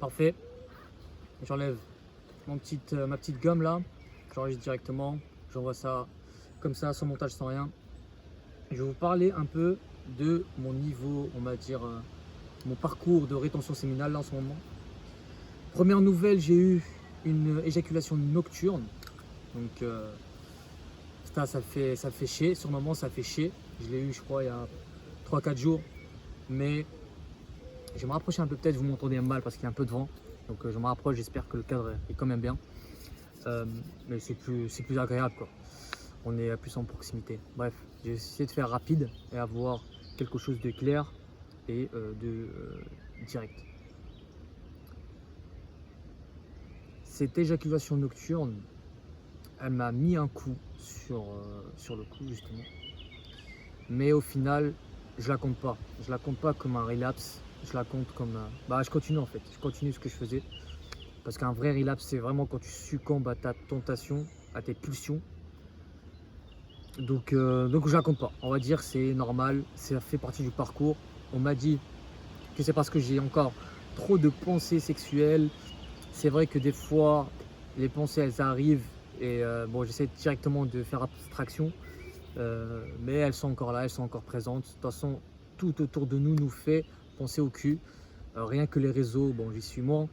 Parfait. J'enlève ma petite gomme là. J'enregistre directement. J'envoie ça comme ça, sans montage, sans rien. Je vais vous parler un peu de mon niveau, on va dire, mon parcours de rétention séminale là en ce moment. Première nouvelle, j'ai eu une éjaculation nocturne. Donc ça fait chier. Sur le moment, ça fait chier. Je l'ai eu, je crois, il y a 3-4 jours. Mais je vais me rapprocher un peu, peut-être vous m'entendez mal parce qu'il y a un peu de vent. Donc je me rapproche, j'espère que le cadre est quand même bien. Mais c'est plus agréable quoi. On est plus en proximité. Bref, j'ai essayé de faire rapide et avoir quelque chose de clair et de direct. Cette éjaculation nocturne, elle m'a mis un coup sur le coup justement. Mais au final, je la compte pas. Je la compte pas comme un relapse. Je la compte comme je continue en fait. Je continue ce que je faisais. Parce qu'un vrai relapse, c'est vraiment quand tu succombes à ta tentation, à tes pulsions. Donc je la compte pas. On va dire c'est normal, ça fait partie du parcours. On m'a dit que c'est parce que j'ai encore trop de pensées sexuelles. C'est vrai que des fois, les pensées elles arrivent et j'essaie directement de faire abstraction. Mais elles sont encore là, elles sont encore présentes. De toute façon, tout autour de nous nous fait penser au cul. Rien que les réseaux, bon j'y suis moins.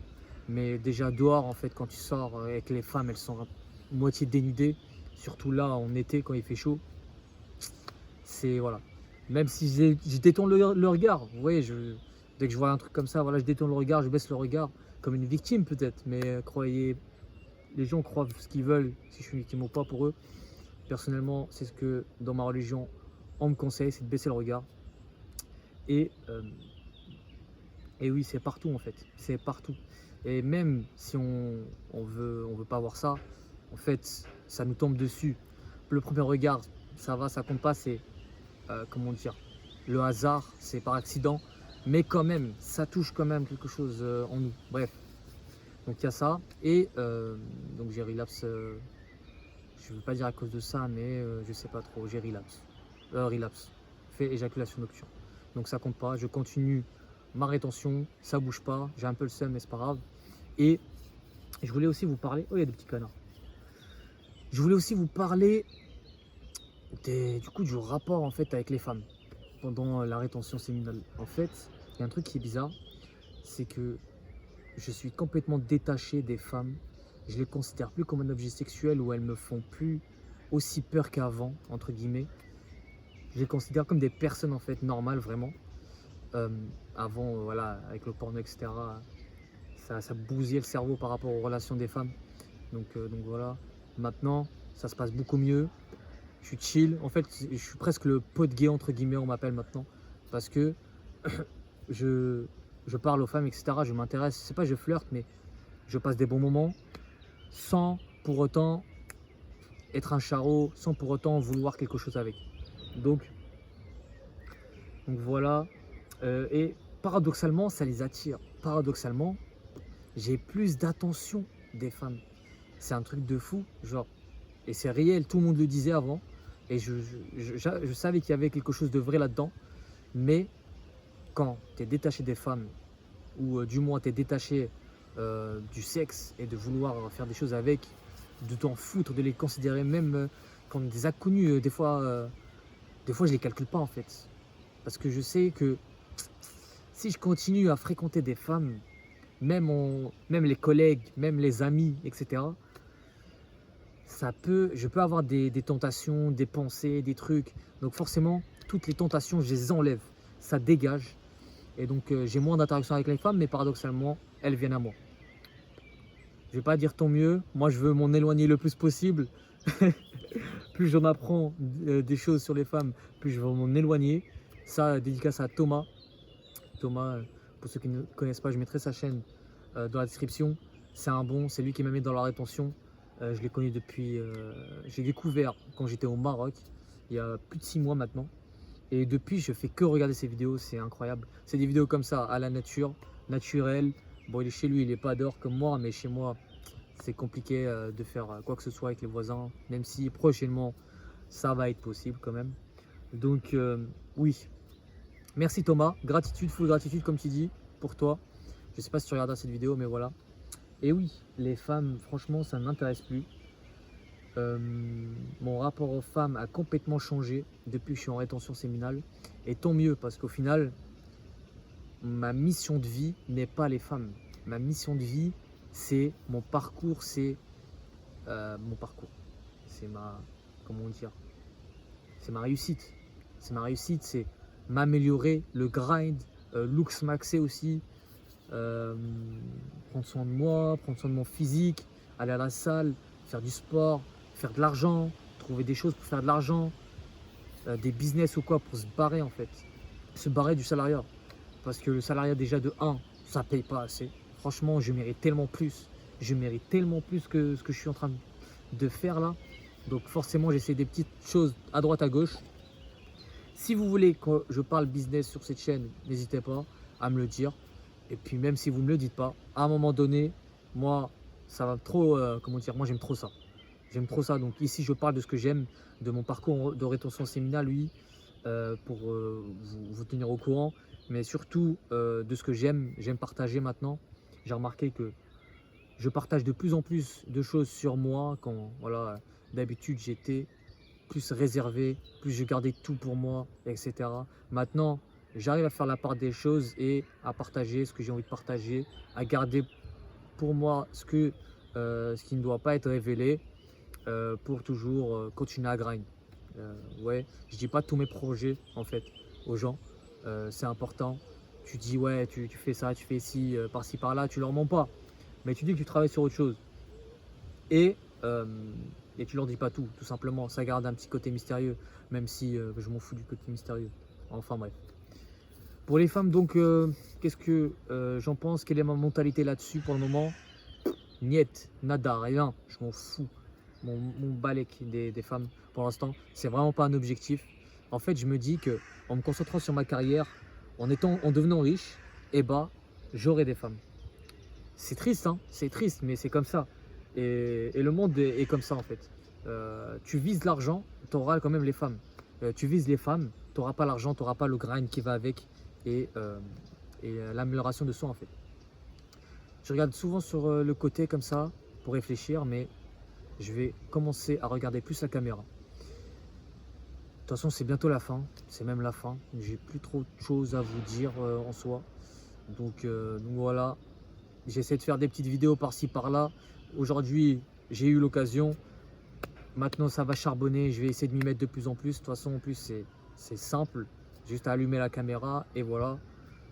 Mais déjà dehors en fait quand tu sors avec les femmes, elles sont moitié dénudées. Surtout là en été quand il fait chaud. C'est voilà. Même si je détourne le regard, vous voyez, dès que je vois un truc comme ça, voilà, je détourne le regard, je baisse le regard, comme une victime peut-être, mais croyez, les gens croient ce qu'ils veulent, si je suis une victime ou pas pour eux. Personnellement, c'est ce que dans ma religion, on me conseille, c'est de baisser le regard. Et, euh, et oui, c'est partout en fait, c'est partout. Et même si on veut pas voir ça, en fait, ça nous tombe dessus. Le premier regard, ça va, ça compte pas, c'est comment dire, le hasard, c'est par accident, mais quand même, ça touche quand même quelque chose en nous. Bref, donc il y a ça, et donc j'ai relapse, je ne veux pas dire à cause de ça, mais je sais pas trop, j'ai relapse, fait éjaculation nocturne. Donc ça compte pas, je continue ma rétention, ça bouge pas, j'ai un peu le seum, mais c'est pas grave. Et je voulais aussi vous parler, oh il y a des petits canards. Je voulais aussi vous parler du rapport en fait avec les femmes pendant la rétention séminale. En fait, il y a un truc qui est bizarre, c'est que je suis complètement détaché des femmes. Je les considère plus comme un objet sexuel où elles me font plus aussi peur qu'avant, entre guillemets. Je les considère comme des personnes en fait normales vraiment. Euh, Avant, voilà, avec le porno, etc., ça bousillait le cerveau par rapport aux relations des femmes. Donc voilà, maintenant, ça se passe beaucoup mieux. Je suis chill. En fait, je suis presque le pote gay, entre guillemets, on m'appelle maintenant. Parce que je, je parle aux femmes, etc. Je m'intéresse, c'est pas je flirte, mais je passe des bons moments sans pour autant être un charreau, sans pour autant vouloir quelque chose avec. Donc, donc voilà. Et paradoxalement, ça les attire. Paradoxalement, j'ai plus d'attention des femmes. C'est un truc de fou, genre. Et c'est réel, tout le monde le disait avant. Et je savais qu'il y avait quelque chose de vrai là-dedans. Mais quand tu es détaché des femmes, ou du moins tu es détaché du sexe et de vouloir faire des choses avec, de t'en foutre, de les considérer même comme des inconnus, des fois je les calcule pas en fait. Parce que je sais que si je continue à fréquenter des femmes, même les collègues, même les amis, etc., je peux avoir des tentations, des pensées, des trucs. Donc forcément, toutes les tentations, je les enlève. Ça dégage. Et donc j'ai moins d'interaction avec les femmes, mais paradoxalement, elles viennent à moi. Je vais pas dire tant mieux, moi je veux m'en éloigner le plus possible. Plus j'en apprends des choses sur les femmes, plus je veux m'en éloigner. Ça, dédicace à Thomas. Thomas, pour ceux qui ne connaissent pas, je mettrai sa chaîne dans la description. C'est un bon, c'est lui qui m'a mis dans la rétention. Je l'ai connu depuis, j'ai découvert quand j'étais au Maroc, il y a plus de 6 mois maintenant. Et depuis, je fais que regarder ses vidéos, c'est incroyable. C'est des vidéos comme ça, à la nature, naturelle. Bon, il est chez lui, il n'est pas dehors comme moi, mais chez moi, c'est compliqué de faire quoi que ce soit avec les voisins, même si prochainement, ça va être possible quand même. Donc, oui. Merci Thomas, gratitude, full gratitude comme tu dis, pour toi. Je sais pas si tu regarderas cette vidéo, mais voilà. Et oui, les femmes, franchement, ça ne m'intéresse plus. Mon rapport aux femmes a complètement changé depuis que je suis en rétention séminale. Et tant mieux, parce qu'au final, ma mission de vie n'est pas les femmes. Ma mission de vie, c'est mon parcours, c'est mon parcours. C'est ma, comment dire, c'est ma réussite. C'est ma réussite, c'est m'améliorer, le grind, looks maxé aussi, prendre soin de moi, prendre soin de mon physique, aller à la salle, faire du sport, faire de l'argent, trouver des choses pour faire de l'argent, des business ou quoi pour se barrer en fait. Se barrer du salariat. Parce que le salariat déjà de 1, ça paye pas assez. Franchement, je mérite tellement plus. Je mérite tellement plus que ce que je suis en train de faire là. Donc forcément, j'essaie des petites choses à droite à gauche. Si vous voulez que je parle business sur cette chaîne, n'hésitez pas à me le dire. Et puis même si vous ne me le dites pas, à un moment donné, moi, ça va trop, comment dire, moi j'aime trop ça. J'aime trop ça. Donc ici, je parle de ce que j'aime, de mon parcours de rétention séminale, lui, pour vous tenir au courant. Mais surtout de ce que j'aime partager maintenant. J'ai remarqué que je partage de plus en plus de choses sur moi quand, voilà, d'habitude j'étais plus réservé, plus je gardais tout pour moi, etc. Maintenant, j'arrive à faire la part des choses et à partager ce que j'ai envie de partager, à garder pour moi ce qui ne doit pas être révélé pour toujours continuer à grind. Ouais, je dis pas tous mes projets en fait aux gens, c'est important. Tu dis ouais, tu fais ça, tu fais ci, par-ci par-là, tu leur mens pas, mais tu dis que tu travailles sur autre chose et tu leur dis pas tout simplement. Ça garde un petit côté mystérieux, même si je m'en fous du côté mystérieux. Enfin bref. Pour les femmes, donc, qu'est-ce que j'en pense? Quelle est ma mentalité là-dessus pour le moment? Niet, nada, rien, je m'en fous. Mon balèque des femmes pour l'instant, c'est vraiment pas un objectif. En fait, je me dis que en me concentrant sur ma carrière, en devenant riche, eh ben, j'aurai des femmes. C'est triste, hein, c'est triste, mais c'est comme ça. Et le monde est comme ça en fait. Tu vises l'argent, tu auras quand même les femmes. Tu vises les femmes, tu n'auras pas l'argent, tu n'auras pas le grind qui va avec et l'amélioration de soi en fait. Je regarde souvent sur le côté comme ça pour réfléchir, mais je vais commencer à regarder plus la caméra. De toute façon, c'est bientôt la fin, c'est même la fin. J'ai plus trop de choses à vous dire en soi. Donc voilà, j'essaie de faire des petites vidéos par-ci par-là. Aujourd'hui, j'ai eu l'occasion. Maintenant, ça va charbonner. Je vais essayer de m'y mettre de plus en plus. De toute façon, en plus, c'est simple. Juste à allumer la caméra et voilà.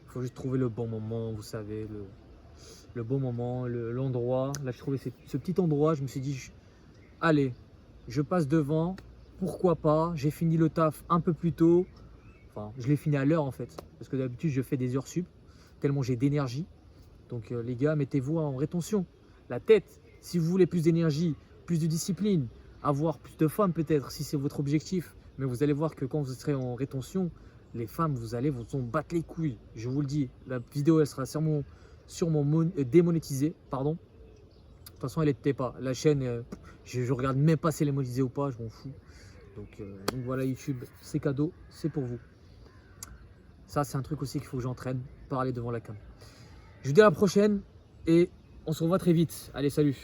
Il faut juste trouver le bon moment, vous savez, le bon moment, l'endroit. Là, je trouvais ce petit endroit. Je me suis dit, allez, je passe devant. Pourquoi pas? J'ai fini le taf un peu plus tôt. Enfin, je l'ai fini à l'heure en fait. Parce que d'habitude, je fais des heures sup. Tellement j'ai d'énergie. Donc les gars, mettez-vous en rétention. La tête, si vous voulez plus d'énergie, plus de discipline, avoir plus de femmes peut-être, si c'est votre objectif. Mais vous allez voir que quand vous serez en rétention, les femmes, vous allez vous en battre les couilles. Je vous le dis, la vidéo, elle sera sûrement démonétisée. Pardon. De toute façon, elle n'était pas. La chaîne, je regarde même pas si elle est monétisée ou pas, je m'en fous. Donc voilà, YouTube, c'est cadeau, c'est pour vous. Ça, c'est un truc aussi qu'il faut que j'entraîne, parler devant la cam. Je vous dis à la prochaine et on se revoit très vite. Allez, salut!